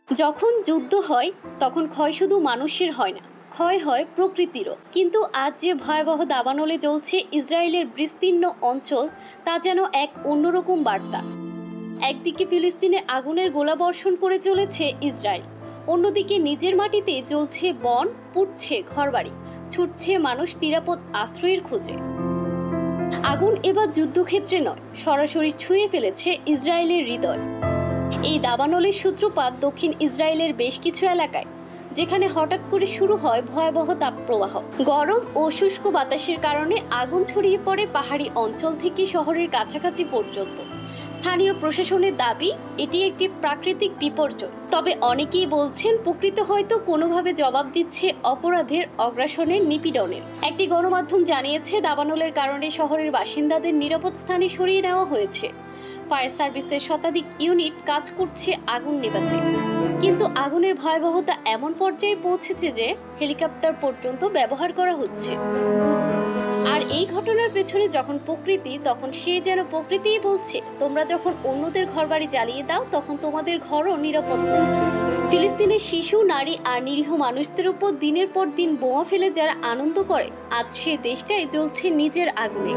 যখন যুদ্ধ হয় তখন ক্ষয় শুধু মানুষের হয় না, ক্ষয় হয় প্রকৃতিরও। কিন্তু আজ যে ভয়াবহ দাবানলে চলছে ইসরায়েলের বিস্তীর্ণ অঞ্চল, তা যেন এক অন্যরকম বার্তা। একদিকে ফিলিস্তিনে আগুনের গোলাবর্ষণ করে চলেছে ইসরায়েল, অন্যদিকে নিজের মাটিতে জ্বলছে বন, পুড়ছে ঘরবাড়ি, ছুটছে মানুষ নিরাপদ আশ্রয়ের খোঁজে। আগুন এবার যুদ্ধক্ষেত্রে নয়, সরাসরি ছুঁয়ে ফেলেছে ইসরায়েলের হৃদয়। এই দাবানলের সূত্রপাত দক্ষিণ ইসরায়েলের বেশ কিছু এলাকায়, যেখানে হঠাৎ করে শুরু হয় ভয়াবহ তাপপ্রবাহ। গরম ও শুষ্ক বাতাসের কারণে আগুন ছড়িয়ে পড়ে পাহাড়ি অঞ্চল থেকে শহরের কাছাকাছি পর্যন্ত। স্থানীয় প্রশাসনের দাবি এটি একটি প্রাকৃতিক বিপর্যয়, তবে অনেকেই বলছেন প্রকৃতি হয়তো কোনোভাবে জবাব দিচ্ছে অপরাধের, অগ্রাসনের, নিপীড়নের। একটি গণমাধ্যম জানিয়েছে দাবানলের কারণে শহরের বাসিন্দাদের নিরাপদ স্থানে সরিয়ে নেওয়া হয়েছে। ফায়ার সার্ভিসের শতাধিক ইউনিট কাজ করছে আগুন নেভাতে, কিন্তু আগুনের ভয়াবহতা এমন পর্যায়ে পৌঁছেছে যে হেলিকপ্টার পর্যন্ত ব্যবহার করা হচ্ছে। আর এই ঘটনার পেছনে যখন প্রকৃতি, তখন সে যেন প্রকৃতিই বলছে, তোমরা যখন অন্যদের ঘরবাড়ি জ্বালিয়ে দাও তখন তোমাদের ঘরও নিরাপদ নয়। ফিলিস্তিনের শিশু, নারী আর নিরীহ মানুষদের উপর দিনের পর দিন বোমা ফেলে যারা আনন্দ করে, আজ সে দেশটাই জ্বলছে নিজের আগুনে।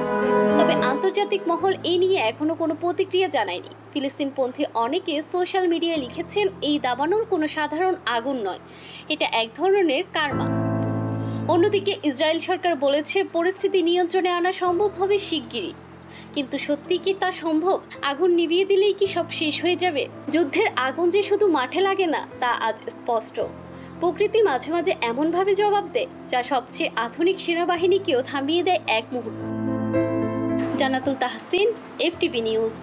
তবে আন্তর্জাতিক মহল এই নিয়ে এখনো কোনো প্রতিক্রিয়া জানায়নি। ফিলিস্তিনপন্থী অনেকে সোশ্যাল মিডিয়ায় লিখেছেন, এই দাবানল কোনো সাধারণ আগুন নয়, এটা এক ধরনের কার্মা। অন্যদিকে ইসরায়েল সরকার বলেছে পরিস্থিতি নিয়ন্ত্রণে আনা সম্ভব হবে শিগগিরই। কিন্তু সত্যি কি তা সম্ভব? আগুন নিভিয়ে দিলেই কি সব শেষ হয়ে যাবে? যুদ্ধের আগুন যে শুধু মাঠে লাগে না, তা আজ স্পষ্ট। প্রকৃতি মাঝে মাঝে এমনভাবে জবাব দেয় যা সবচেয়ে আধুনিক সেনাবাহিনীকেও থামিয়ে দেয় এক মুহূর্ত। জান্নাতুল তাহসিন, এফটিভি নিউজ।